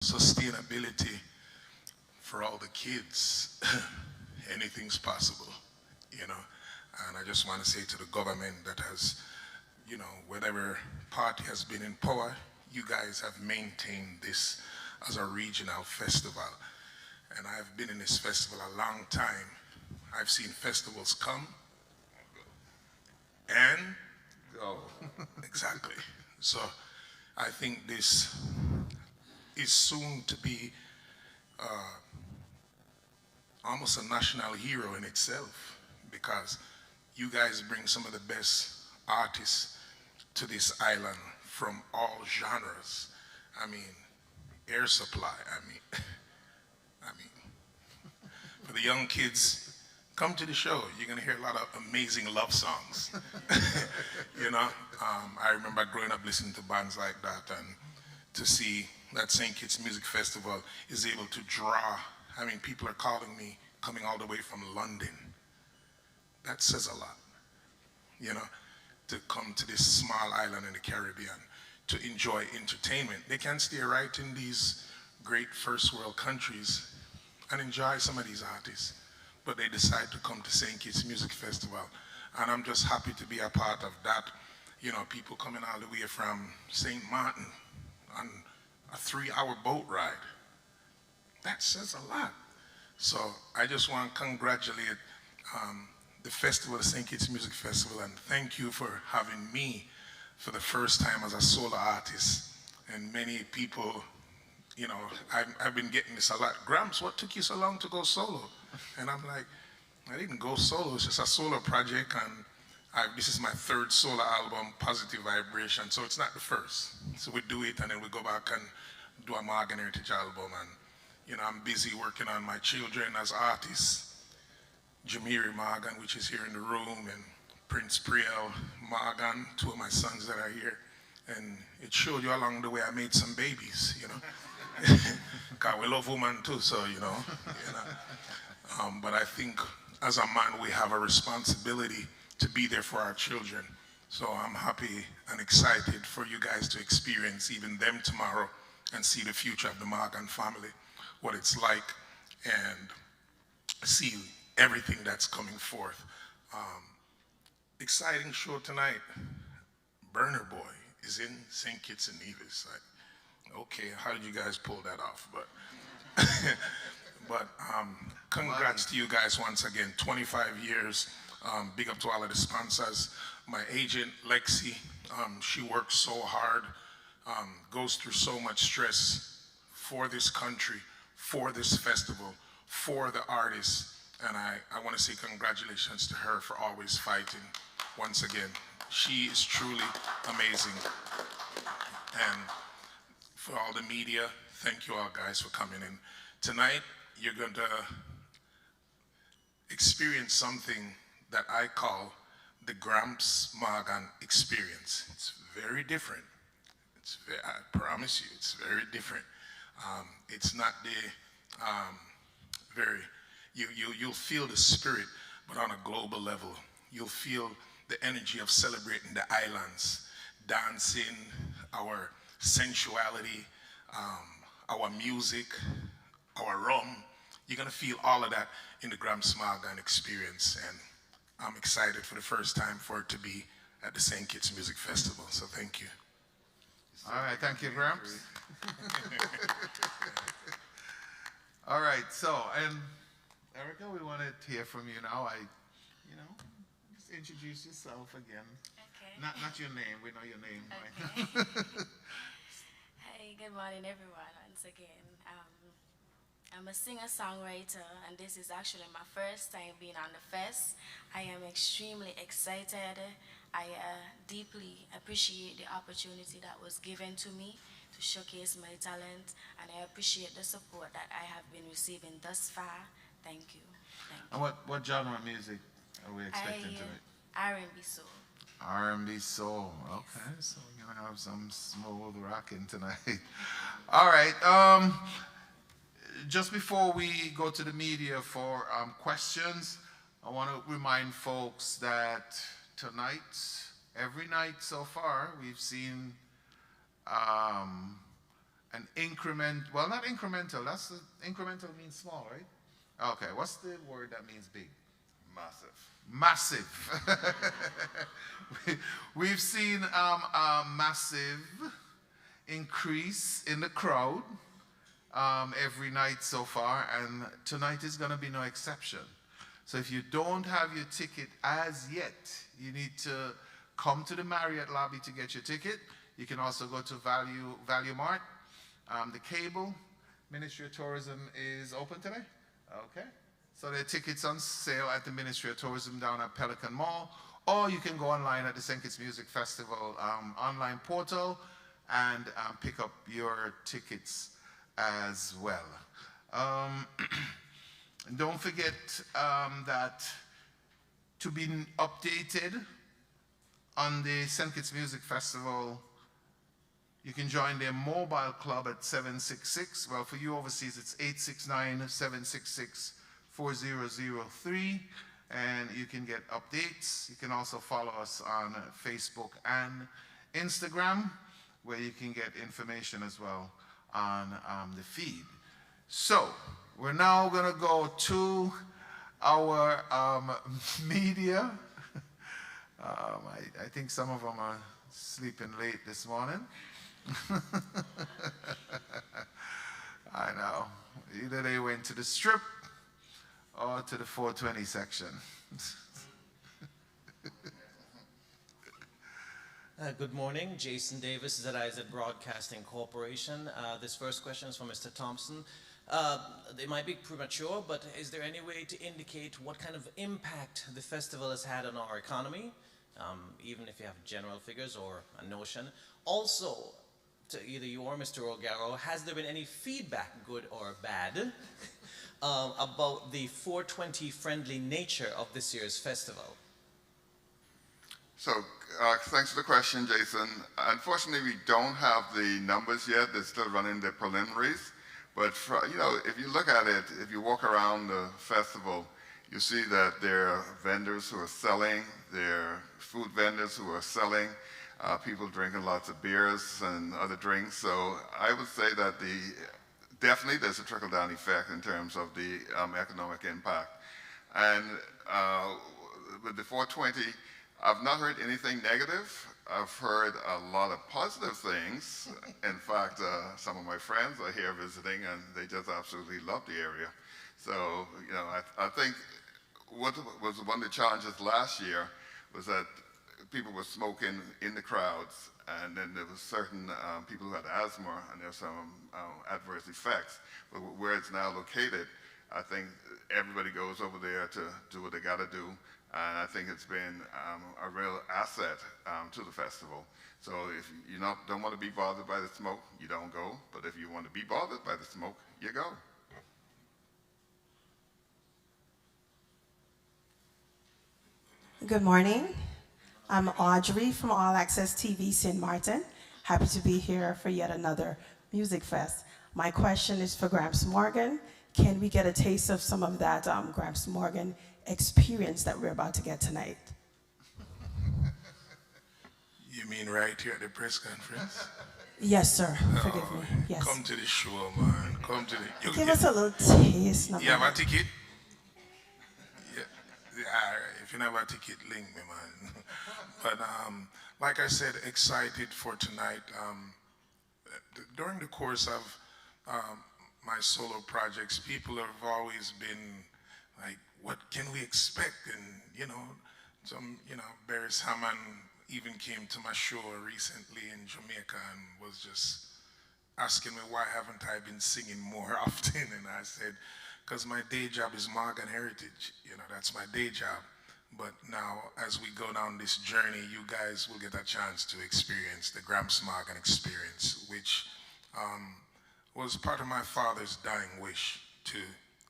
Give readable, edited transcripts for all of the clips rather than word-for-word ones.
sustainability for all the kids. Anything's possible, you know. And I just want to say to the government that has, whatever party has been in power, you guys have maintained this as a regional festival. And I've been in this festival a long time. I've seen festivals come and go. Exactly. So I think this is soon to be almost a national hero in itself because you guys bring some of the best artists to this island from all genres. I mean, Air Supply. I mean, for the young kids, come to the show. You're gonna hear a lot of amazing love songs. I remember growing up listening to bands like that, and to see that St. Kitts Music Festival is able to draw. I mean, people are calling me, coming all the way from London. That says a lot, you know, to come to this small island in the Caribbean to enjoy entertainment. They can stay right in these great first world countries and enjoy some of these artists, but they decide to come to St. Kitts Music Festival. And I'm just happy to be a part of that. People coming all the way from St. Martin on a 3-hour boat ride. That says a lot. So I just want to congratulate the festival, the St. Kitts Music Festival, and thank you for having me for the first time as a solo artist. And many people, I've been getting this a lot. Gramps, what took you so long to go solo? And I'm like, I didn't go solo, it's just a solo project, and this is my third solo album, Positive Vibration, so it's not the first. So we do it and then we go back and do a Morgan Heritage album, and I'm busy working on my children as artists. Jamiri Morgan, which is here in the room, and Prince Priel Morgan, two of my sons that are here. And it showed you along the way I made some babies, Cause we love women too, so but I think as a man we have a responsibility to be there for our children. So I'm happy and excited for you guys to experience even them tomorrow and see the future of the Morgan family, what it's like, and see everything that's coming forth. Exciting show tonight. Burner Boy is in St. Kitts and Nevis. Okay, how did you guys pull that off? But congrats to you guys once again. 25 years. Big up to all of the sponsors. My agent, Lexi, she works so hard, goes through so much stress for this country, for this festival, for the artists. And I want to say congratulations to her for always fighting. Once again, she is truly amazing. And for all the media, thank you all guys for coming in. Tonight, you're going to experience something that I call the Gramps Morgan experience. It's very different. I promise you, it's very different. It's not the you'll feel the spirit, but on a global level. You'll feel the energy of celebrating the islands, dancing, our sensuality, our music, our rum. You're gonna feel all of that in the Gramps Morgan experience, and I'm excited for the first time for it to be at the St. Kitts Music Festival, so thank you. All right, thank you, Gramps. All right, so, and Erica, we want to hear from you now. Just introduce yourself again. Okay. Not your name, we know your name, Okay. right? Hey, good morning, everyone. Once again, I'm a singer-songwriter, and this is actually my first time being on the fest. I am extremely excited. I deeply appreciate the opportunity that was given to me to showcase my talent, and I appreciate the support that I have been receiving thus far. Thank you. Thank you. And what genre of music are we expecting tonight? R&B soul. R&B soul. Okay, so we're gonna have some smooth rocking tonight. All right. Just before we go to the media for questions, I want to remind folks that tonight, every night so far, we've seen an increment, well, not incremental, incremental means small, right? Okay, what's the word that means big? Massive. Massive. We've seen a massive increase in the crowd every night so far, and tonight is going to be no exception. So if you don't have your ticket as yet, you need to come to the Marriott lobby to get your ticket. You can also go to Value Mart. The cable, Ministry of Tourism is open today? Okay. So there are tickets on sale at the Ministry of Tourism down at Pelican Mall, or you can go online at the St. Kitts Music Festival online portal and pick up your tickets as well. Don't forget that to be updated on the St. Kitts Music Festival, you can join their mobile club at 766. Well, for you overseas, it's 869-766-4003. And you can get updates. You can also follow us on Facebook and Instagram, where you can get information as well on the feed. So, we're now going to go to our media. I think some of them are sleeping late this morning. I know. Either they went to the strip or to the 420 section. Good morning, Jason Davis, ZIZ Broadcasting Corporation. This first question is from Mr. Thompson. They might be premature, but is there any way to indicate what kind of impact the festival has had on our economy, even if you have general figures or a notion? Also, to either you or Mr. O'Garrow, has there been any feedback, good or bad, about the 420 friendly nature of this year's festival? So thanks for the question, Jason. Unfortunately, we don't have the numbers yet. They're still running the preliminaries. But if you look at it, if you walk around the festival, you see that there are vendors who are selling, there are food vendors who are selling, people drinking lots of beers and other drinks. So I would say that definitely there's a trickle-down effect in terms of the economic impact. And with the 420, I've not heard anything negative. I've heard a lot of positive things. In fact, some of my friends are here visiting, and they just absolutely love the area. So, I think what was one of the challenges last year was that people were smoking in the crowds, and then there was certain people who had asthma, and there's some adverse effects. But where it's now located, I think everybody goes over there to do what they got to do. And I think it's been a real asset to the festival. So if you don't want to be bothered by the smoke, you don't go. But if you want to be bothered by the smoke, you go. Good morning. I'm Audrey from All Access TV St. Martin. Happy to be here for yet another Music Fest. My question is for Gramps Morgan. Can we get a taste of some of that Gramps Morgan experience that we're about to get tonight? You mean right here at the press conference? Yes, sir. Forgive me. Yes. Come to the show, man. Come to the... Give us a little taste. You have a ticket? Yeah. If you have a ticket, link me, man. But like I said, excited for tonight. During the course of my solo projects, people have always been like, what can we expect? And, Barry Hammond even came to my show recently in Jamaica and was just asking me why haven't I been singing more often? And I said, because my day job is Morgan Heritage. That's my day job. But now, as we go down this journey, you guys will get a chance to experience the Gramps Morgan experience, which was part of my father's dying wish to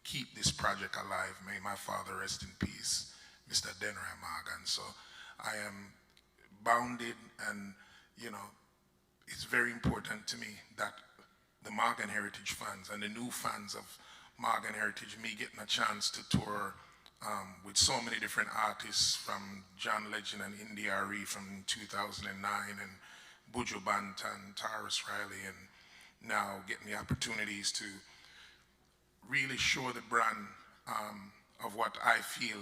keep this project alive. May my father rest in peace, Mr. Denry Morgan. So I am bounded, and it's very important to me that the Morgan Heritage fans and the new fans of Morgan Heritage, me getting a chance to tour with so many different artists, from John Legend and Indy Ari from 2009, and Buju Banton, Taurus Riley, and now getting the opportunities to really show the brand of what I feel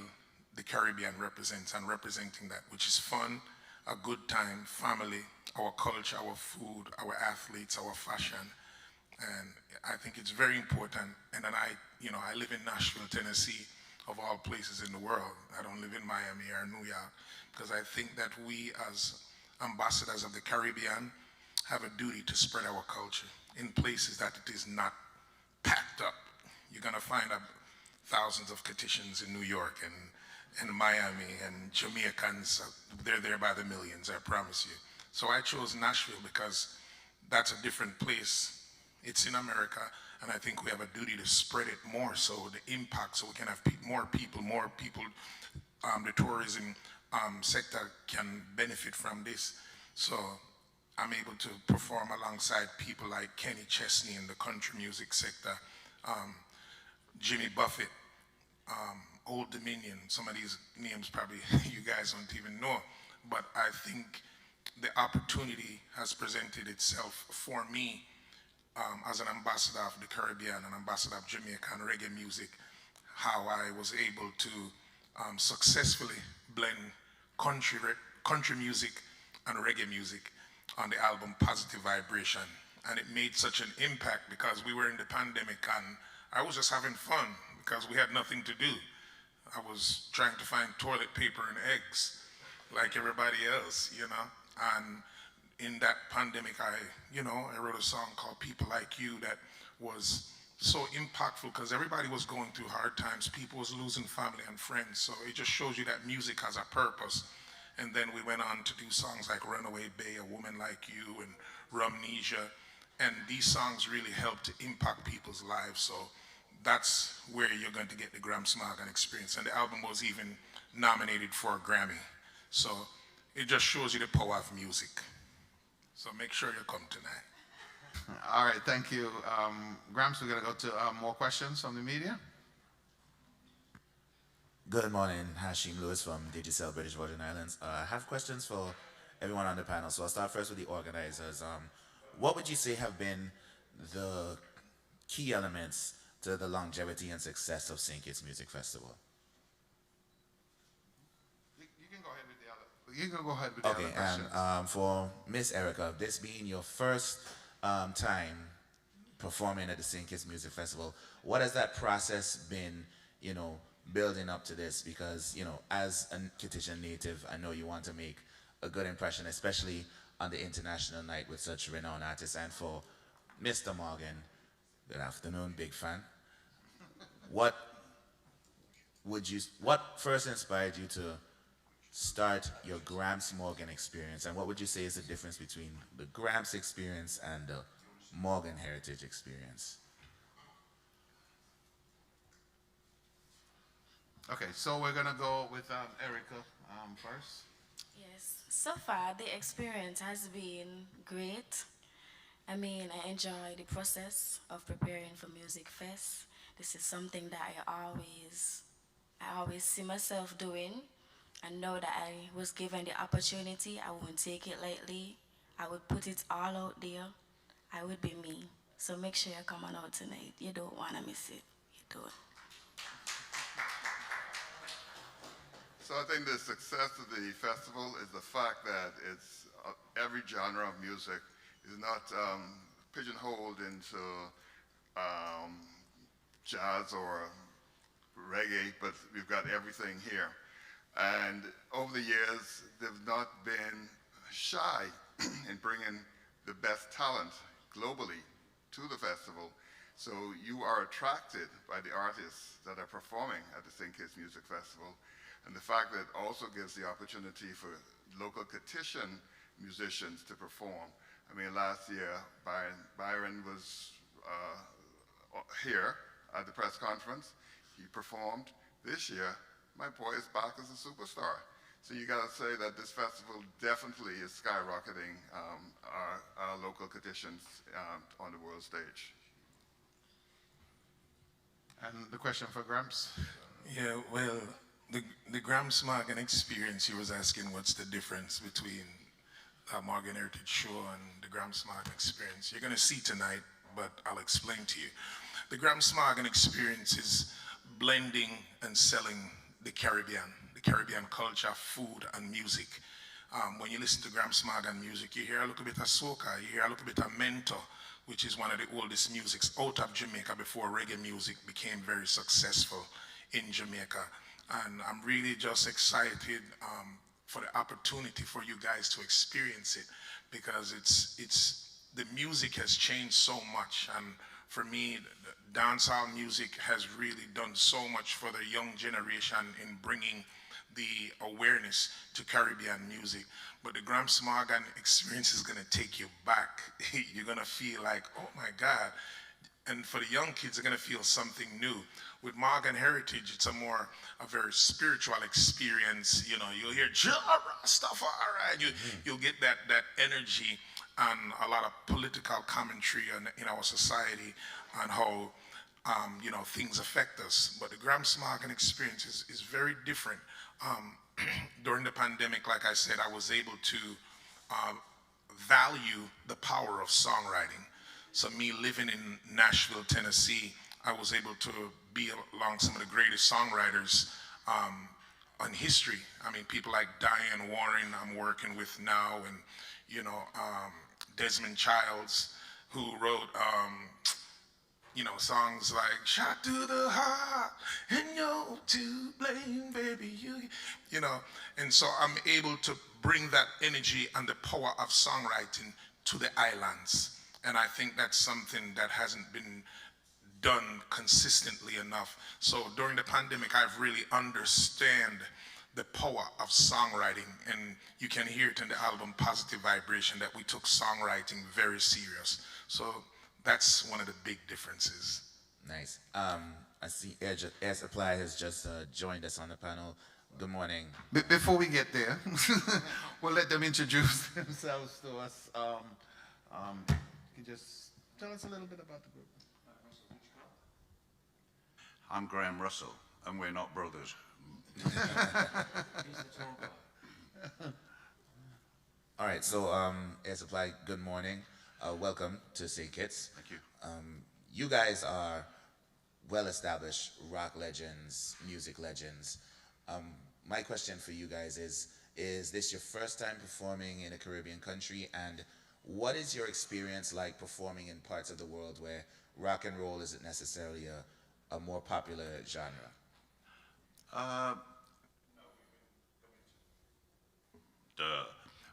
the Caribbean represents, and representing that, which is fun, a good time, family, our culture, our food, our athletes, our fashion. And I think it's very important. And then I live in Nashville, Tennessee, of all places in the world. I don't live in Miami or New York, because I think that we as ambassadors of the Caribbean have a duty to spread our culture in places that it is not packed up. You're gonna find thousands of Caticcians in New York and Miami, and Jamaicans, they're there by the millions, I promise you. So I chose Nashville because that's a different place. It's in America, and I think we have a duty to spread it more, so the impact, so we can have more people, the tourism sector can benefit from this. So I'm able to perform alongside people like Kenny Chesney in the country music sector, Jimmy Buffett, Old Dominion. Some of these names probably you guys don't even know, but I think the opportunity has presented itself for me as an ambassador of the Caribbean, an ambassador of Jamaican reggae music, how I was able to successfully blend country music and reggae music on the album Positive Vibration. And it made such an impact because we were in the pandemic and I was just having fun because we had nothing to do. I was trying to find toilet paper and eggs like everybody else, And in that pandemic, I wrote a song called People Like You that was so impactful because everybody was going through hard times. People was losing family and friends. So it just shows you that music has a purpose. And then we went on to do songs like Runaway Bay, A Woman Like You, and Rumnesia. And these songs really help to impact people's lives. So that's where you're going to get the Gramps Morgan experience. And the album was even nominated for a Grammy. So it just shows you the power of music. So make sure you come tonight. All right, thank you. Gramps, we're going to go to more questions from the media. Good morning, Hashim Lewis from Digicel, British Virgin Islands. I have questions for everyone on the panel. So I'll start first with the organizers. What would you say have been the key elements to the longevity and success of St. Kitts Music Festival? You can go ahead with the other. You can go ahead with the other Okay, questions. and for Miss Erica, this being your first time performing at the St. Kitts Music Festival, what has that process been, building up to this? Because, as a Kittitian native, I know you want to make a good impression, especially on the international night with such renowned artists. And for Mr. Morgan, good afternoon, big fan. What first inspired you to start your Gramps Morgan experience, and what would you say is the difference between the Gramps experience and the Morgan Heritage experience? Okay, so we're going to go with Erica first. Yes, so far the experience has been great. I enjoy the process of preparing for Music Fest. This is something that I always see myself doing. And know that I was given the opportunity, I won't take it lightly. I would put it all out there. I would be me. So make sure you come on out tonight. You don't want to miss it. You don't. So I think the success of the festival is the fact that it's every genre of music is not pigeonholed into jazz or reggae, but we've got everything here. And over the years, they've not been shy in bringing the best talent globally to the festival. So you are attracted by the artists that are performing at the St. Kitts Music Festival. And the fact that it also gives the opportunity for local Kittitian musicians to perform. Last year, Byron was here at the press conference. He performed. This year, my boy is back as a superstar. So you got to say that this festival definitely is skyrocketing our local Kittitians on the world stage. And the question for Gramps? Yeah, well, the Gramps Morgan experience, he was asking what's the difference between Morgan Heritage Show and the Gramps Morgan Experience. You're going to see tonight, but I'll explain to you. The Gramps Morgan Experience is blending and selling the Caribbean culture, food, and music. When you listen to Gramps Morgan music, you hear a little bit of soca, you hear a little bit of mento, which is one of the oldest musics out of Jamaica before reggae music became very successful in Jamaica. And I'm really just excited for the opportunity for you guys to experience it, because the music has changed so much. And for me, dancehall music has really done so much for the young generation in bringing the awareness to Caribbean music. But the Gramps Morgan Experience is going to take you back. You're going to feel like, oh my God. And for the young kids, they're going to feel something new. With Morgan Heritage, it's a very spiritual experience. You know, you'll hear Jah Rastafari, you'll get that energy, and a lot of political commentary in our society on how things affect us. But the Gramps Morgan Experience is very different. During the pandemic, like I said, I was able to value the power of songwriting. So me living in Nashville, Tennessee, I was able to be along some of the greatest songwriters on history. I mean, people like Diane Warren I'm working with now, and Desmond Childs, who wrote songs like "Shot to the Heart" and "You're to Blame, Baby," and so I'm able to bring that energy and the power of songwriting to the islands. And I think that's something that hasn't been done consistently enough. So during the pandemic, I've really understand the power of songwriting, and you can hear it in the album Positive Vibration that we took songwriting very serious. So that's one of the big differences. Nice. I see Air Supply has just joined us on the panel. Good morning. Before we get there, we'll let them introduce themselves to us. Can you just tell us a little bit about the group? I'm Graham Russell, and we're not brothers. All right, so Air Supply, good morning. Welcome to St. Kitts. Thank you. You guys are well-established rock legends, music legends. My question for you guys is this your first time performing in a Caribbean country? And what is your experience like performing in parts of the world where rock and roll isn't necessarily a more popular genre?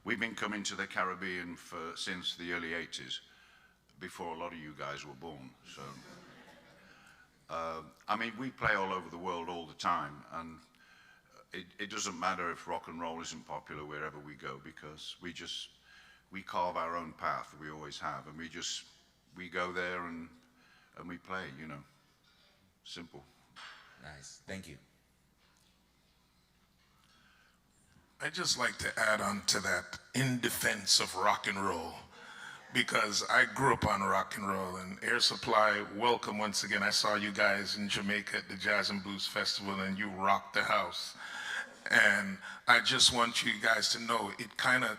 We've been coming to the Caribbean since the early 80s, before a lot of you guys were born. So, I mean, we play all over the world all the time, and it doesn't matter if rock and roll isn't popular wherever we go, because we carve our own path. We always have, and we go there and we play. Simple. Nice, thank you. I'd just like to add on to that, in defense of rock and roll, because I grew up on rock and roll. And Air Supply, welcome once again. I saw you guys in Jamaica at the Jazz and Blues Festival, and you rocked the house. And I just want you guys to know it kind of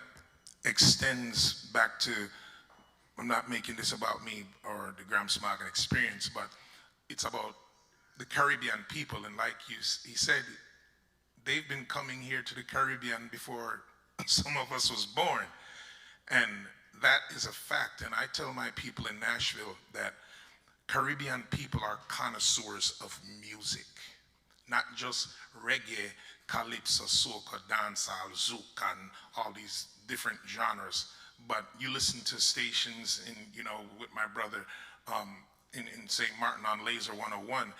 extends back to, I'm not making this about me or the Gramps Morgan Experience, but it's about the Caribbean people. And like he said, they've been coming here to the Caribbean before some of us was born. And that is a fact. And I tell my people in Nashville that Caribbean people are connoisseurs of music, not just reggae, calypso, soca, dancehall, zouk, and all these different genres. But you listen to stations with my brother in St. Martin on Laser 101,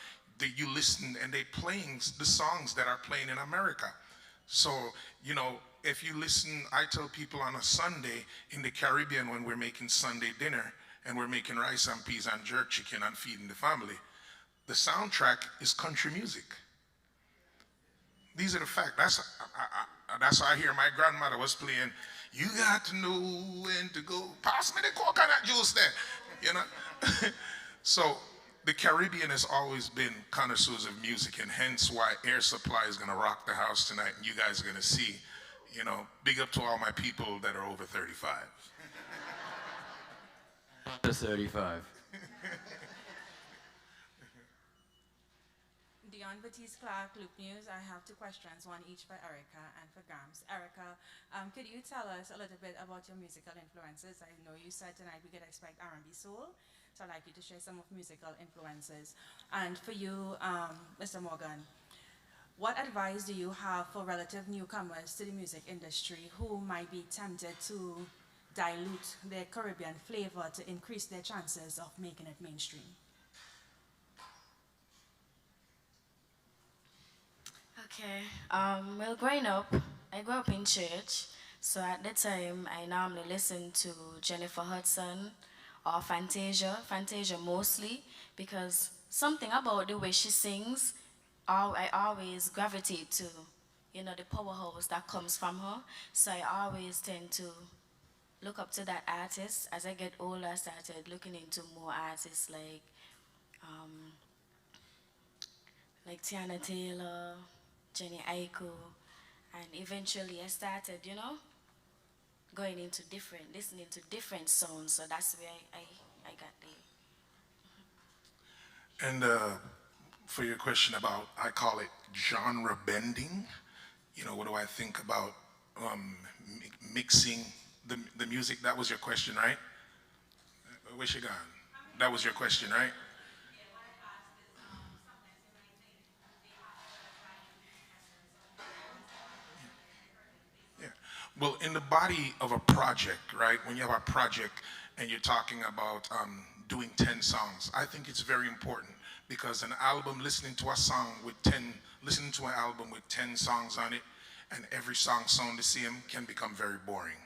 you listen and they playing the songs that are playing in America. So, if you listen, I tell people on a Sunday in the Caribbean when we're making Sunday dinner and we're making rice and peas and jerk chicken and feeding the family, the soundtrack is country music. These are the facts. That's why I hear my grandmother was playing, "You got to know when to go, pass me the coconut juice there," So the Caribbean has always been connoisseurs of music, and hence why Air Supply is going to rock the house tonight, and you guys are going to see, big up to all my people that are over 35. The 35. Dion Batiste Clark, Loop News. I have two questions, one each for Erica and for Grams. Erica, could you tell us a little bit about your musical influences? I know you said tonight we could expect R&B soul, so I'd like you to share some of musical influences. And for you, Mr. Morgan, what advice do you have for relative newcomers to the music industry who might be tempted to dilute their Caribbean flavor to increase their chances of making it mainstream? Okay. Well, growing up, I grew up in church. So at the time, I normally listened to Jennifer Hudson or Fantasia mostly, because something about the way she sings, I always gravitate to, the powerhouse that comes from her. So I always tend to look up to that artist. As I get older, I started looking into more artists um, like Tiana Taylor, Jenny Aiko, and eventually I started, going into listening to different sounds. So that's where I got the. And for your question about, I call it genre bending. What do I think about mixing the music? That was your question, right? Where's she gone? That was your question, right? Yeah. Well, in the body of a project, right? When you have a project and you're talking about doing 10 songs, I think it's very important, because an album, listening to an album with 10 songs on it, and every song sound the same, can become very boring.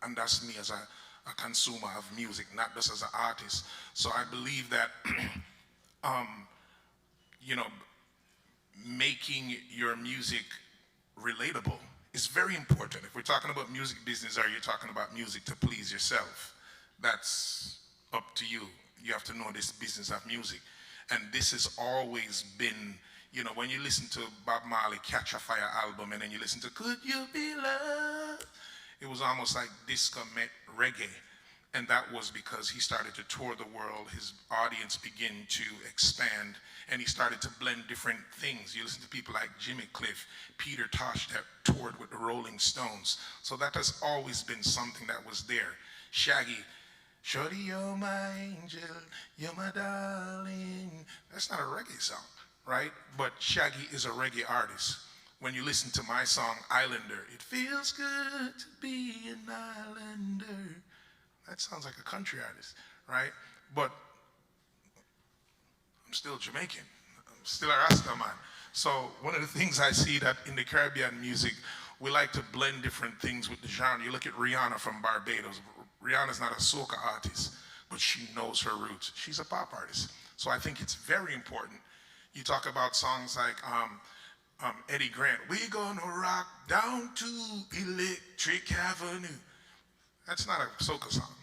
And that's me as a consumer of music, not just as an artist. So I believe that, you know, making your music relatable is very important. If we're talking about music business, or you're talking about music to please yourself, that's up to you. You have to know this business of music. And this has always been, when you listen to Bob Marley Catch a Fire album, and then you listen to Could You Be Loved, it was almost like disco met reggae. And that was because he started to tour the world, his audience began to expand, and he started to blend different things. You listen to people like Jimmy Cliff, Peter Tosh, that toured with the Rolling Stones. So that has always been something that was there. Shaggy, Shorty, you're my angel, you're my darling. That's not a reggae song, right? But Shaggy is a reggae artist. When you listen to my song, Islander, it feels good to be an islander. That sounds like a country artist, right? But I'm still Jamaican. I'm still a Rasta man. So one of the things I see that in the Caribbean music, we like to blend different things with the genre. You look at Rihanna from Barbados. Rihanna's not a soca artist, but she knows her roots. She's a pop artist. So I think it's very important. You talk about songs like Eddie Grant, we gonna rock down to Electric Avenue. That's not a soca song.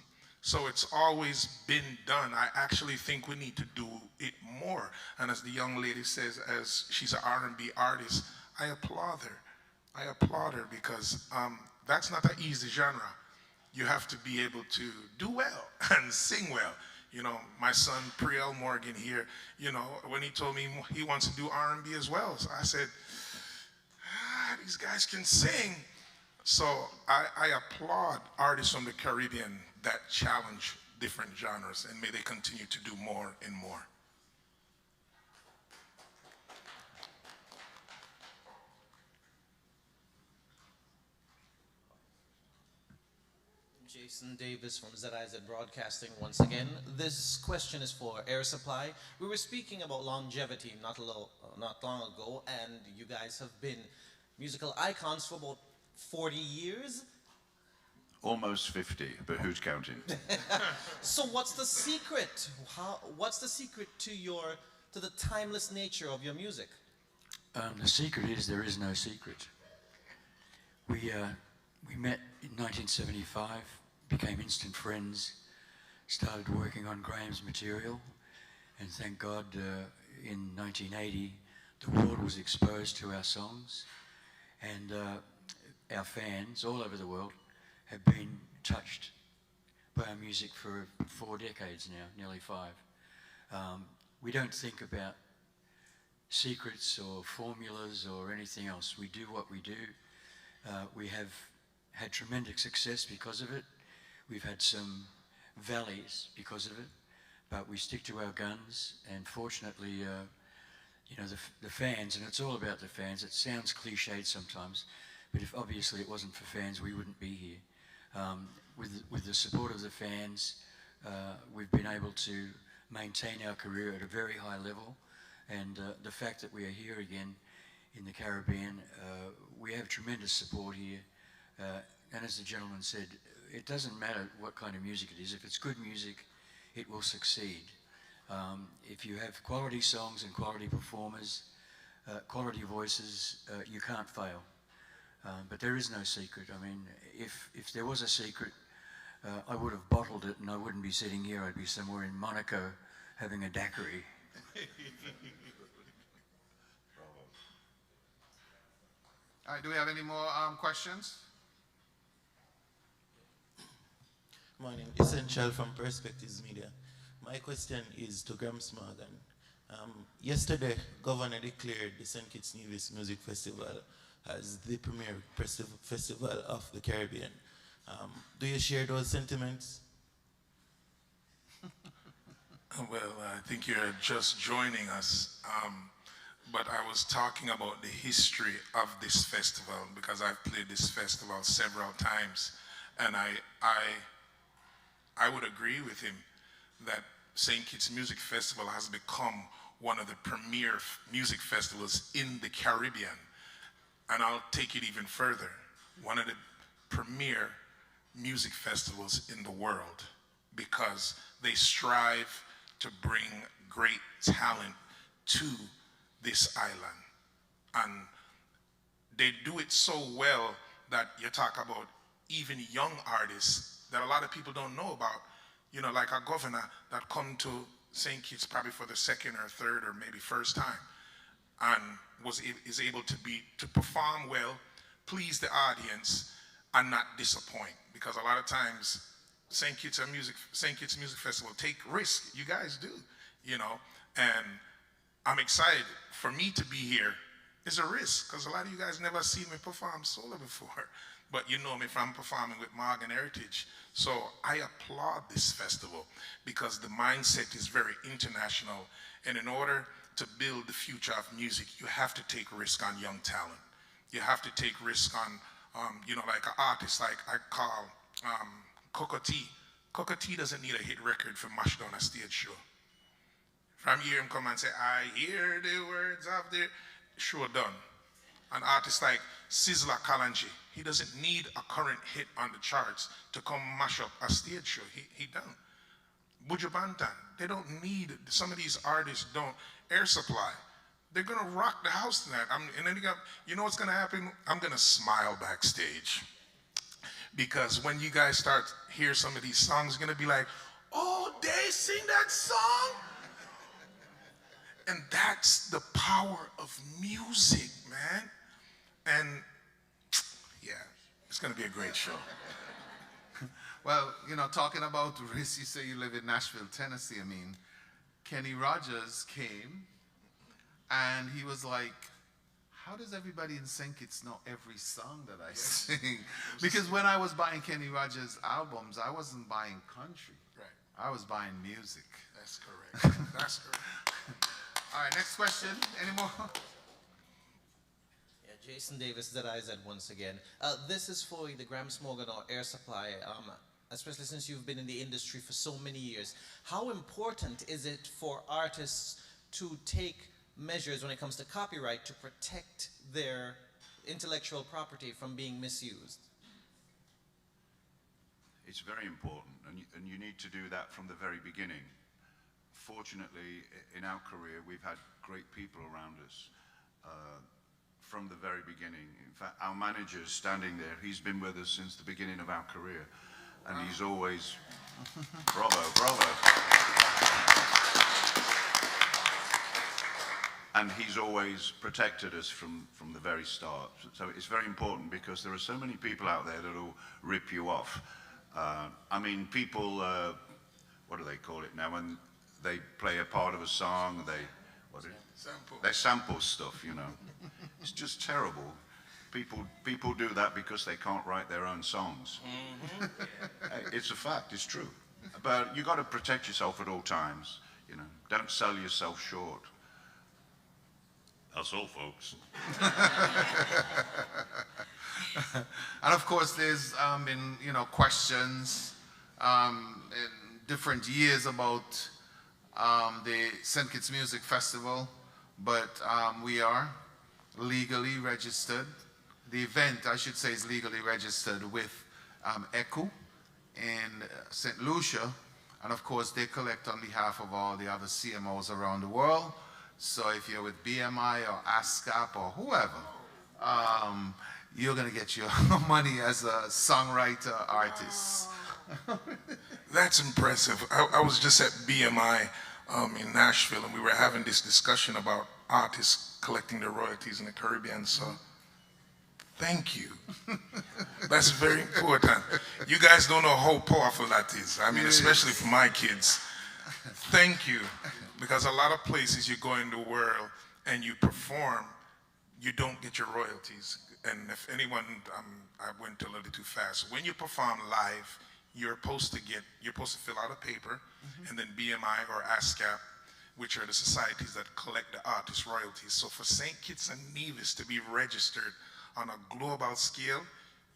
So it's always been done. I actually think we need to do it more. And as the young lady says, as she's an R&B artist, I applaud her. I applaud her because that's not an easy genre. You have to be able to do well and sing well. My son Priel Morgan here, when he told me he wants to do R&B as well, so I said, these guys can sing. So I applaud artists from the Caribbean that challenge different genres, and may they continue to do more and more. Jason Davis from ZIZ Broadcasting once again. This question is for Air Supply. We were speaking about longevity not long ago, and you guys have been musical icons for about 40 years. Almost 50, but who's counting? So what's the secret? What's the secret to the timeless nature of your music? The secret is there is no secret. We met in 1975, became instant friends, started working on Graham's material, and thank God in 1980 the world was exposed to our songs, and our fans all over the world have been touched by our music for 4 decades now, nearly 5. We don't think about secrets or formulas or anything else. We do what we do. We have had tremendous success because of it. We've had some valleys because of it, but we stick to our guns, and fortunately, you know, the fans, and it's all about the fans. It sounds cliched sometimes, but if obviously it wasn't for fans, we wouldn't be here. With the support of the fans, we've been able to maintain our career at a very high level, and the fact that we are here again in the Caribbean, we have tremendous support here, and as the gentleman said, it doesn't matter what kind of music it is. If it's good music, it will succeed. If you have quality songs and quality performers, quality voices, you can't fail. But there is no secret. I mean, if there was a secret, I would have bottled it and I wouldn't be sitting here. I'd be somewhere in Monaco having a daiquiri. All right, do we have any more questions? Morning, Essential from Perspectives Media. My question is to Grams Morgan. Yesterday, Governor declared the St. Kitts Nevis Music Festival as the premier festival of the Caribbean. Do you share those sentiments? Well, I think you're just joining us, but I was talking about the history of this festival because I've played this festival several times, and I would agree with him that St. Kitts Music Festival has become one of the premier music festivals in the Caribbean. And I'll take it even further, one of the premier music festivals in the world, because they strive to bring great talent to this island. And they do it so well that you talk about even young artists that a lot of people don't know about, you know, like our governor that come to St. Kitts probably for the second or third or maybe first time, and is able to perform well, please the audience, and not disappoint. Because a lot of times, St. Kitts Music Festival take risks. You guys do, you know. And I'm excited. For me to be here is a risk, because a lot of you guys never seen me perform solo before. But you know me from performing with Morgan Heritage. So I applaud this festival because the mindset is very international. And in order to build the future of music, you have to take risk on young talent. You have to take risk on, you know, like an artist like I call Coco T. Coco T doesn't need a hit record for mash down a stage show. From here him come and say, I hear the words of the show done. An artist like Sizzla Kalonji, he doesn't need a current hit on the charts to come mash up a stage show. He don't. Buju Banton, they don't need, some of these artists don't. Air Supply, they're gonna rock the house tonight. And then you know what's gonna happen? I'm gonna smile backstage. Because when you guys start hear some of these songs, you're gonna be like, oh, they sing that song? And that's the power of music, man. And yeah, it's gonna be a great show. Well, you know, talking about risk, you say you live in Nashville, Tennessee. I mean, Kenny Rogers came and he was like, how does everybody in St. Kitts know every song that I sing? Because when I was buying Kenny Rogers albums, I wasn't buying country. Right. I was buying music. That's correct. That's correct. All right, next question. Any more? Yeah, Jason Davis, ZIZ once again. This is for the Grams Morgan or Air Supply, especially since you've been in the industry for so many years. How important is it for artists to take measures when it comes to copyright to protect their intellectual property from being misused? It's very important, and you need to do that from the very beginning. Fortunately, in our career, we've had great people around us from the very beginning. In fact, our manager's standing there. He's been with us since the beginning of our career, and he's always, bravo, bravo. and he's always protected us from the very start. So it's very important because there are so many people out there that will rip you off. I mean, people, what do they call it now? When they play a part of a song, they sample stuff, you know. It's just terrible. People do that because they can't write their own songs. It's a fact, it's true. But you got to protect yourself at all times, you know. Don't sell yourself short. That's all, folks. And of course, there's been, you know, questions in different years about the St. Kitts Music Festival, but we are legally registered. The event, I should say, is legally registered with ECHO in St. Lucia, and of course, they collect on behalf of all the other CMOs around the world. So if you're with BMI or ASCAP or whoever, you're going to get your money as a songwriter, artist. That's impressive. I was just at BMI in Nashville, and we were having this discussion about artists collecting their royalties in the Caribbean. So thank you. That's very important. You guys don't know how powerful that is. I mean, especially for my kids. Thank you. Because a lot of places you go in the world and you perform, you don't get your royalties. And if anyone, I went a little too fast. When you perform live, you're supposed to fill out a paper, and then BMI or ASCAP, which are the societies that collect the artist royalties. So for St. Kitts and Nevis to be registered on a global scale,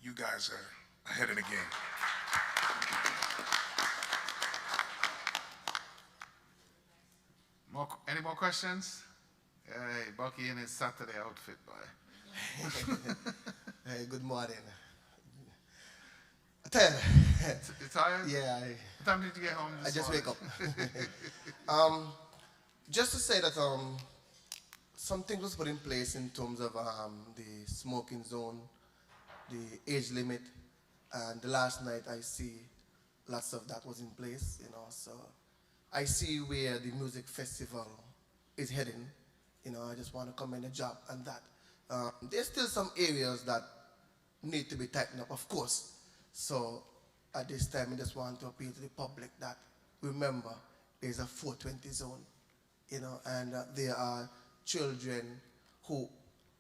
you guys are ahead of the game. Any more questions? Hey, Bucky in his Saturday outfit, boy. Hey, good morning. 10. You tired? Yeah. What time did you get home this I just morning? wake up. Just to say that something was put in place in terms of the smoking zone, the age limit, and the last night I see lots of that was in place, you know, so I see where the music festival is heading. You know, I just want to commend the job on that. There's still some areas that need to be tightened up, of course. So at this time, I just want to appeal to the public that remember, there's a 420 zone, you know, and there are children who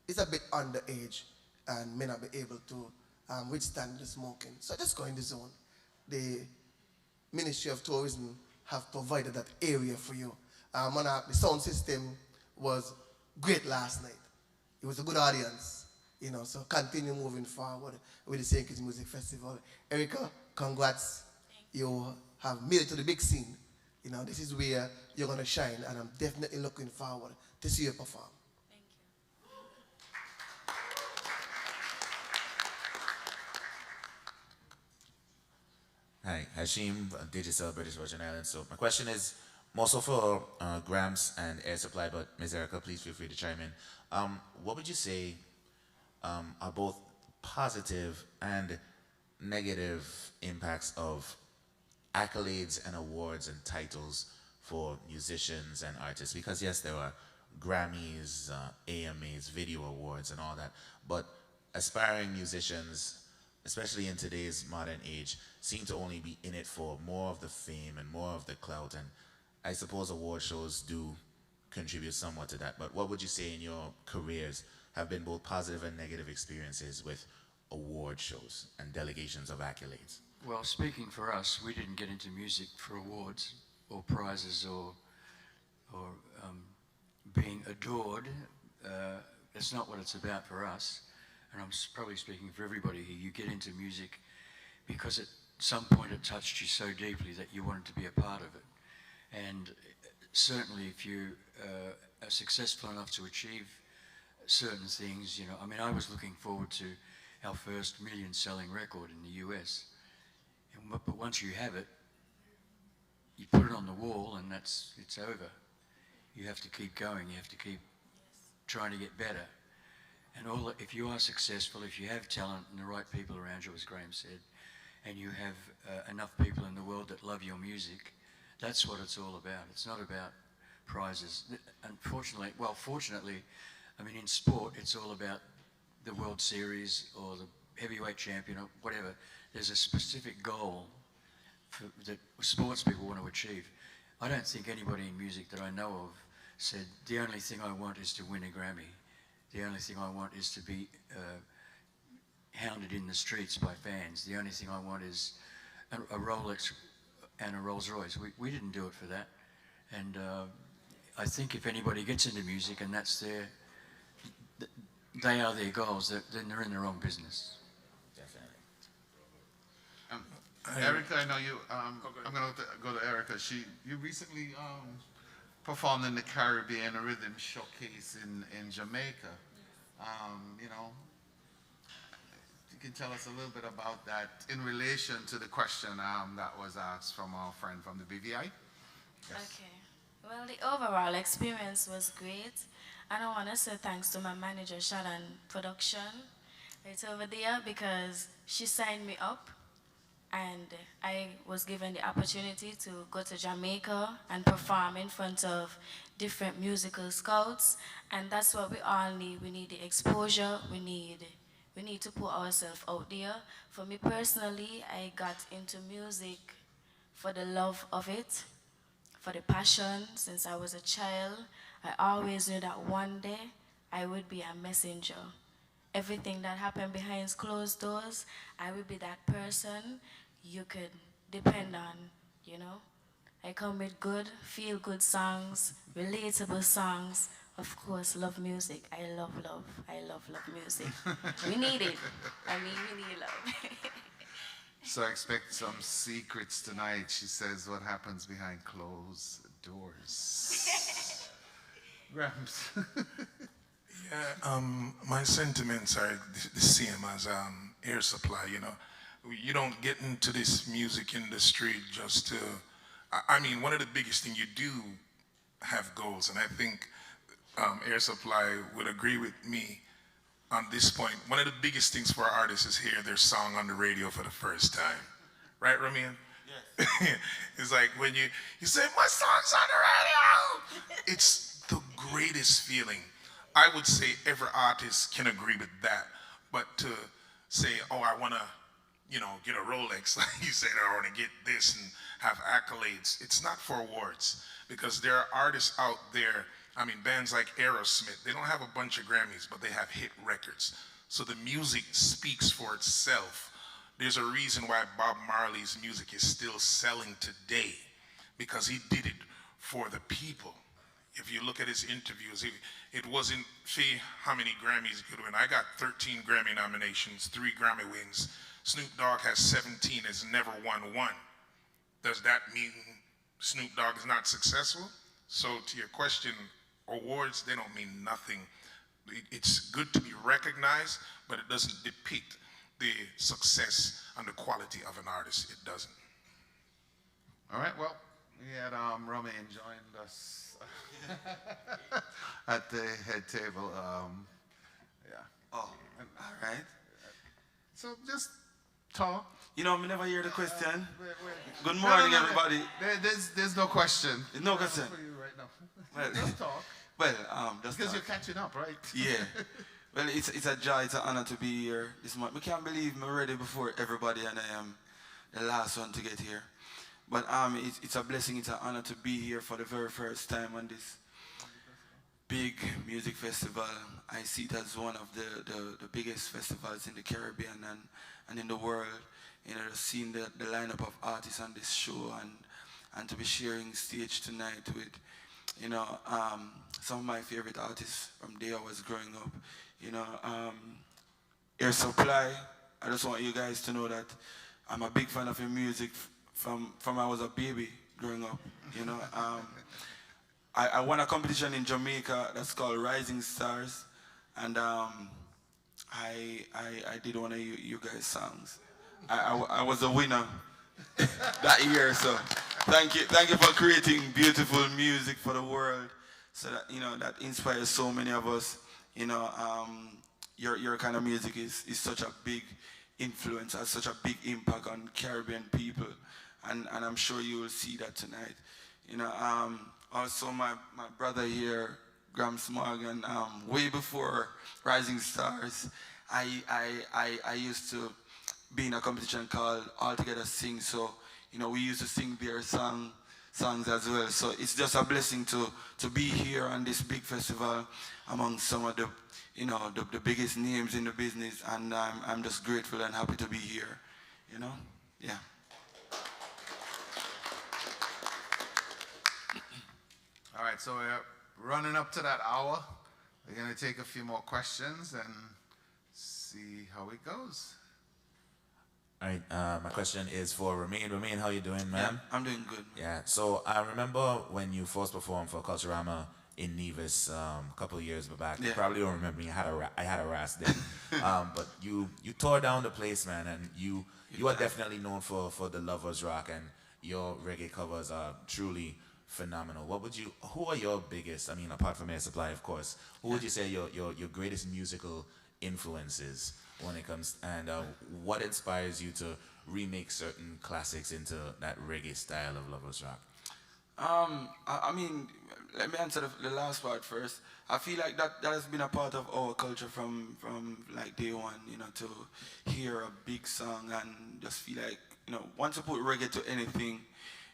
is a bit underage and may not be able to withstand the smoking. So just go in the zone. The Ministry of Tourism have provided that area for you. The sound system was great last night. It was a good audience, you know, so continue moving forward with the St. Kitts Music Festival. Erica, congrats. You have made it to the big scene. You know, this is where you're going to shine, and I'm definitely looking forward to see you perform. Hi, Hashim, Digital British Virgin Islands. So my question is more so for Gramps and Air Supply, but Ms. Erica, please feel free to chime in. What would you say are both positive and negative impacts of accolades and awards and titles for musicians and artists? Because yes, there are Grammys, AMAs, video awards and all that, but aspiring musicians, especially in today's modern age, seem to only be in it for more of the fame and more of the clout, and I suppose award shows do contribute somewhat to that. But what would you say in your careers have been both positive and negative experiences with award shows and delegations of accolades? Well, speaking for us, we didn't get into music for awards or prizes or being adored. That's not what it's about for us. And I'm probably speaking for everybody here. You get into music because at some point it touched you so deeply that you wanted to be a part of it. And certainly if you are successful enough to achieve certain things, you know, I mean, I was looking forward to our first million-selling record in the US. But once you have it, you put it on the wall and it's over. You have to keep going. You have to keep trying to get better. And if you are successful, if you have talent and the right people around you, as Graham said, and you have enough people in the world that love your music, that's what it's all about. It's not about prizes. Unfortunately, well, fortunately, I mean, in sport, it's all about the World Series or the heavyweight champion or whatever. There's a specific goal that sports people want to achieve. I don't think anybody in music that I know of said, the only thing I want is to win a Grammy. The only thing I want is to be hounded in the streets by fans. The only thing I want is a Rolex and a Rolls Royce. We didn't do it for that. And I think if anybody gets into music and that's they are their goals, then they're in the wrong business. Definitely. Erica, I know you. I'm going to go to Erica. You recently performed in the Caribbean Rhythm Showcase in Jamaica. You know, you can tell us a little bit about that in relation to the question that was asked from our friend from the BVI. Yes. Okay. Well, the overall experience was great. And I want to say thanks to my manager, Shannon Production, right over there, because she signed me up. And I was given the opportunity to go to Jamaica and perform in front of different musical scouts. And that's what we all need. We need the exposure. We need to put ourselves out there. For me personally, I got into music for the love of it, for the passion. Since I was a child, I always knew that one day I would be a messenger. Everything that happened behind closed doors, I would be that person you could depend on, you know. I come with good, feel-good songs, relatable songs. Of course, love music. I love music. We need it. I mean, we need love. So I expect some secrets tonight. She says what happens behind closed doors. Gramps. Yeah, my sentiments are the same as Air Supply, you know. You don't get into this music industry just to, I mean, one of the biggest things you do have goals, and I think Air Supply would agree with me on this point. One of the biggest things for artists is hear their song on the radio for the first time. Right, Ramian? Yes. It's like when you say, my song's on the radio! It's the greatest feeling. I would say every artist can agree with that, but to say, oh, I want to, you know, get a Rolex, like you said, I want to get this and have accolades. It's not for awards, because there are artists out there, I mean, bands like Aerosmith, they don't have a bunch of Grammys, but they have hit records. So the music speaks for itself. There's a reason why Bob Marley's music is still selling today, because he did it for the people. If you look at his interviews, it wasn't, see how many Grammys he could win. I got 13 Grammy nominations, 3 Grammy wins. Snoop Dogg has 17, has never won one. Does that mean Snoop Dogg is not successful? So to your question, awards, they don't mean nothing. It's good to be recognized, but it doesn't depict the success and the quality of an artist. It doesn't. All right, well, we had Romain joined us at the head table. Yeah. Oh, all right. So just talk. You know, I never hear the question. Good No, morning, no, no, everybody. There's no question. No question. For you right now. Well, Just talk. Well, just Because talk. you're catching up, right? Yeah. Well, it's a joy, it's an honor to be here this month. I can't believe I'm ready before everybody and I am the last one to get here. But it's a blessing, it's an honor to be here for the very first time on this big music festival. I see it as one of the biggest festivals in the Caribbean and in the world. You know, seeing the lineup of artists on this show and to be sharing stage tonight with, you know, some of my favorite artists from the day I was growing up. You know, Air Supply, I just want you guys to know that I'm a big fan of your music from I was a baby growing up, you know. I won a competition in Jamaica that's called Rising Stars, and I did one of you guys' songs. I was a winner that year, so thank you for creating beautiful music for the world, so that, you know, that inspires so many of us. You know, your kind of music is such a big influence, has such a big impact on Caribbean people, and I'm sure you will see that tonight. You know, also my brother here, Gramps Morgan, way before Rising Stars, I used to be in a competition called All Together Sing. So, we used to sing their songs as well. So it's just a blessing to be here on this big festival among some of the, the biggest names in the business. And I'm just grateful and happy to be here, yeah. All right, so we're running up to that hour. We're going to take a few more questions and see how it goes. All right, my question is for Ramin. Ramin, how you doing, man? Yeah, I'm doing good. Yeah, so I remember when you first performed for Culturama in Nevis a couple of years back. Yeah. You probably don't remember me. I had a ras then. But you tore down the place, man, and you are definitely known for the Lovers Rock, and your reggae covers are truly phenomenal. Who are your biggest, I mean, apart from Air Supply, of course, who would you say your greatest musical influences when it comes, and what inspires you to remake certain classics into that reggae style of Lovers Rock? I mean, let me answer the last part first. I feel like that has been a part of our culture from like day one, to hear a big song and just feel like, once you put reggae to anything,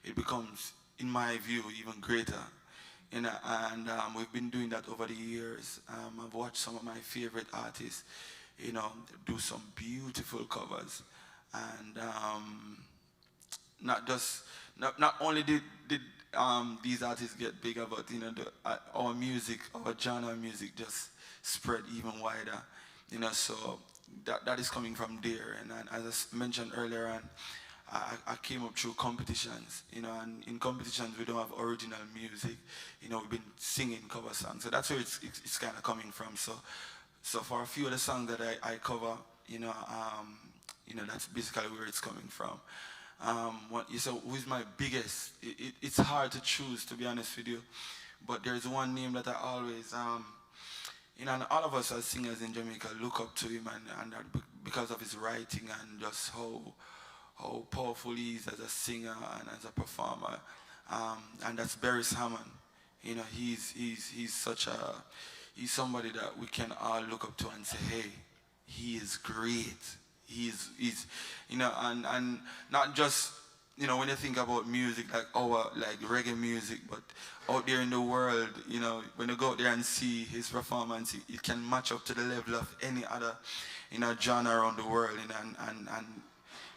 it becomes, in my view, even greater. And we've been doing that over the years. I've watched some of my favorite artists, do some beautiful covers. And not only did these artists get bigger, but our music, our genre of music just spread even wider. So that is coming from there. And as I mentioned earlier on, I came up through competitions, and in competitions we don't have original music. We've been singing cover songs, so that's where it's kind of coming from. So for a few of the songs that I cover, that's basically where it's coming from. What you said, who's my biggest? It's hard to choose, to be honest with you, but there's one name that I always, and all of us as singers in Jamaica look up to him, and because of his writing and just how powerful he is as a singer and as a performer, and that's Barry Hammond. He's somebody that we can all look up to and say, hey, he is great. He's and not just, when you think about music, like reggae music, but out there in the world, when you go out there and see his performance, it can match up to the level of any other, genre around the world,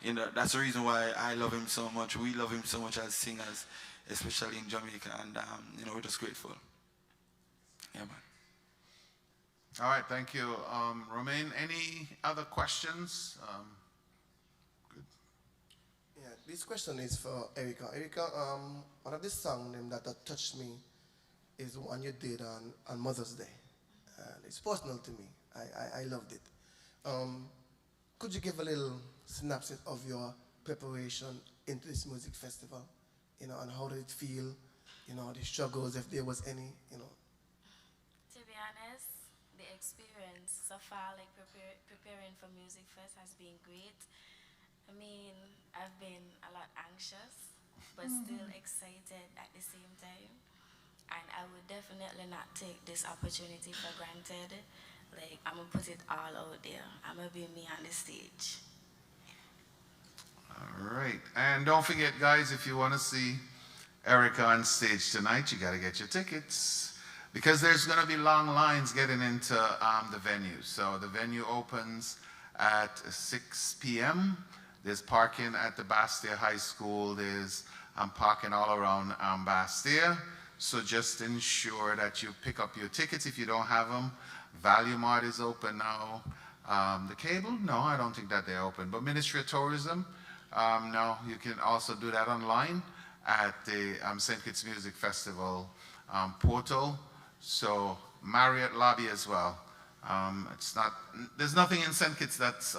and that's the reason why I love him so much. We love him so much as singers, especially in Jamaica, and we're just grateful. Yeah, man. All right, thank you. Romain, any other questions? Good. Yeah, this question is for Erica. Erica, one of the songs that touched me is the one you did on Mother's Day. And it's personal to me. I loved it. Could you give a little synopsis of your preparation into this music festival? And how did it feel? The struggles, if there was any, To be honest, the experience so far, like preparing for Music Fest, has been great. I mean, I've been a lot anxious, but still excited at the same time. And I would definitely not take this opportunity for granted. Like, I'm gonna put it all out there. I'm gonna be me on the stage. All right, and don't forget, guys, if you want to see Erica on stage tonight, you got to get your tickets, because there's going to be long lines getting into the venue. So the venue opens at 6 p.m. There's parking at the Bastia High School. There's parking all around Bastia. So just ensure that you pick up your tickets if you don't have them. Value Mart is open now. The Cable? No, I don't think that they're open. But Ministry of Tourism, no, you can also do that online at the St. Kitts Music Festival portal. So Marriott lobby as well. There's nothing in St. Kitts that's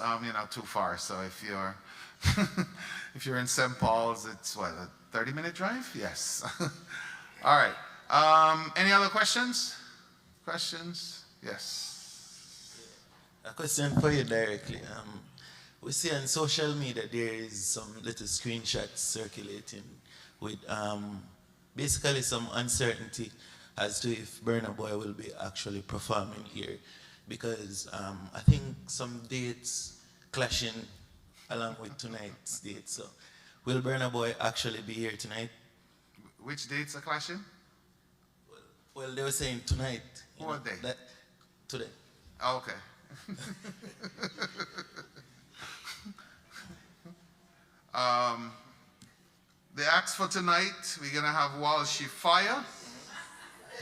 too far. So if you're if you're in St. Paul's, it's what, a 30-minute drive? Yes. All right. Any other questions? Yes. A question for you directly. We see on social media there is some little screenshots circulating with basically some uncertainty as to if Burna Boy will be actually performing here, because I think some dates clashing along with tonight's date. So, will Burna Boy actually be here tonight? Which dates are clashing? Well, they were saying tonight. What day? Today. Oh, okay. The acts for tonight, we're gonna have Walshy Fire.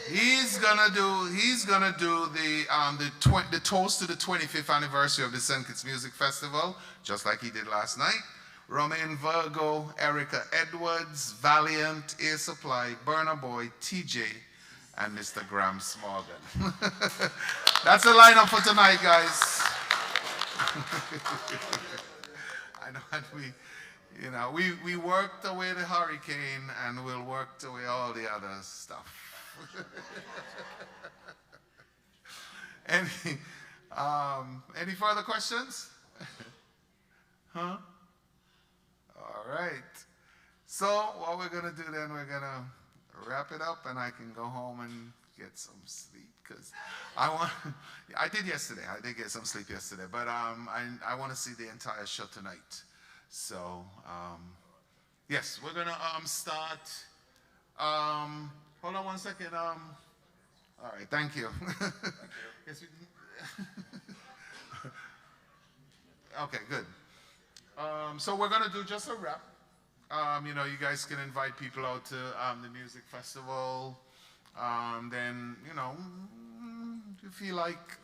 He's gonna do the toast to the 25th anniversary of the St. Kitts Music Festival, just like he did last night. Romain Virgo, Erica Edwards, Valiant, Air Supply, Burna Boy, TJ, and Mr. Gramps Morgan. That's the lineup for tonight, guys. I know, and we worked away the hurricane, and we'll work away all the other stuff. Any further questions? Huh? All right. So what we're gonna do then, we're gonna wrap it up, and I can go home and get some sleep, because I did yesterday. I did get some sleep yesterday, but I want to see the entire show tonight. So yes, we're gonna start. Hold on one second. All right, thank you. Yes, okay, good. So we're gonna do just a wrap. You guys can invite people out to the music festival. Then, if you feel like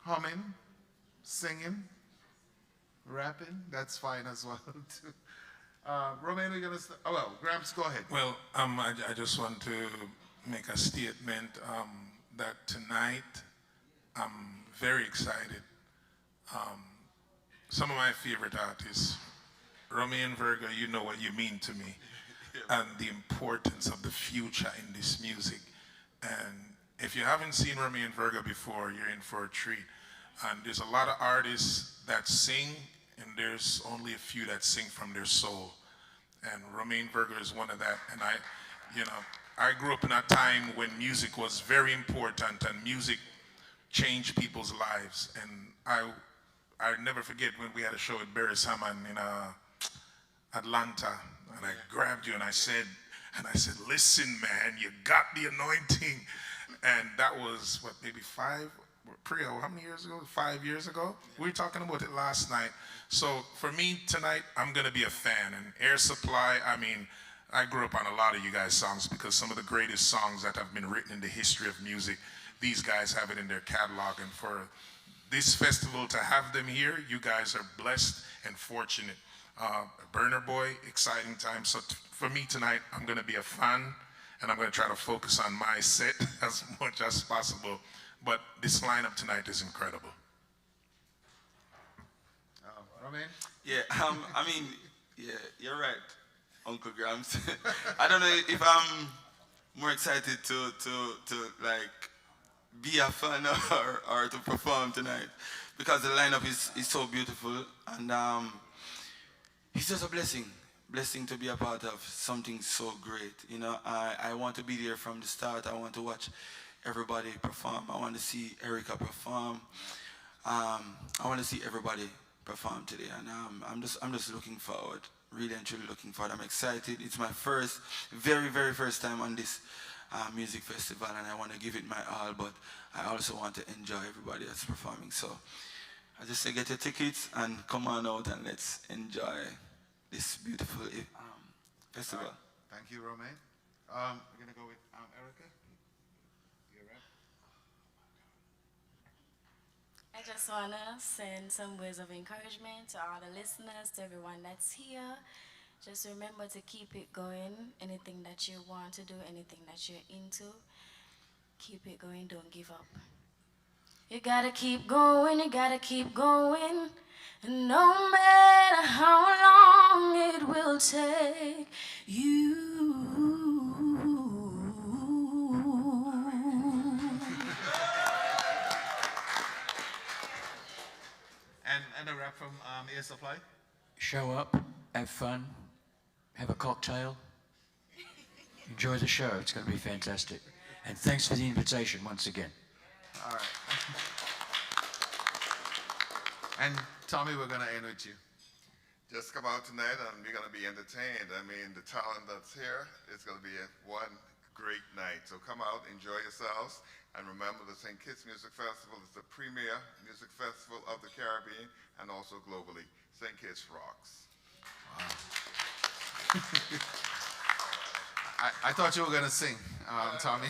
humming, singing, rapping, that's fine as well too. Romain, we're gonna start. Oh well, Gramps, go ahead. Well, I just want to make a statement that tonight I'm very excited. Some of my favorite artists, Romain Virgo, you know what you mean to me, and the importance of the future in this music. And if you haven't seen Romain Virgo before, you're in for a treat. And there's a lot of artists that sing, and there's only a few that sing from their soul. And Romain Virgo is one of that. And I grew up in a time when music was very important, and music changed people's lives. And I never forget when we had a show at Barry Hammond in Atlanta, and I grabbed you and I said, listen, man, you got the anointing. And that was, what, maybe how many years ago? 5 years ago? We were talking about it last night. So for me tonight, I'm going to be a fan. And Air Supply, I grew up on a lot of you guys' songs, because some of the greatest songs that have been written in the history of music, these guys have it in their catalog. And for this festival to have them here, you guys are blessed and fortunate. Burna Boy, exciting time. So for me tonight, I'm going to be a fan, and I'm going to try to focus on my set as much as possible. But this lineup tonight is incredible. Romain? Yeah, yeah, you're right, Uncle Grams. I don't know if I'm more excited to like be a fan or to perform tonight, because the lineup is so beautiful, and it's just a blessing to be a part of something so great. I want to be there from the start. I want to watch everybody perform. I want to see Erica perform. I want to see everybody perform today, and I'm just looking forward, really and truly looking forward. I'm excited. It's my very first time on this music festival, and I want to give it my all, but I also want to enjoy everybody that's performing. So I just say, get your tickets and come on out, and let's enjoy this beautiful festival. Right. Thank you, Romain. We're gonna go with Erica. You're right. I just want to send some words of encouragement to all the listeners, to everyone that's here. Just remember to keep it going. Anything that you want to do, anything that you're into, keep it going, don't give up. You gotta keep going, you gotta keep going. And no matter how long it will take you. And a rap from Air Supply. Show up, have fun, have a cocktail, Enjoy the show. It's going to be fantastic. And thanks for the invitation once again. All right. And Tommy, we're going to end with you. Just come out tonight and we're going to be entertained. I mean, the talent that's here is going to be one great night. So come out, enjoy yourselves, and remember the St. Kitts Music Festival is the premier music festival of the Caribbean and also globally. St. Kitts rocks. Wow. I thought you were going to sing, Tommy.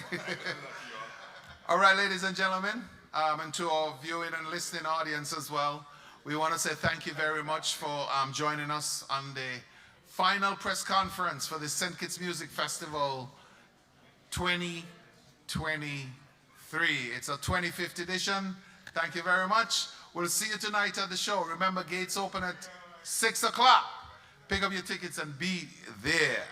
All right, ladies and gentlemen, and to our viewing and listening audience as well, we want to say thank you very much for joining us on the final press conference for the St. Kitts Music Festival 2023. It's a 25th edition. Thank you very much. We'll see you tonight at the show. Remember, gates open at 6 o'clock. Pick up your tickets and be there.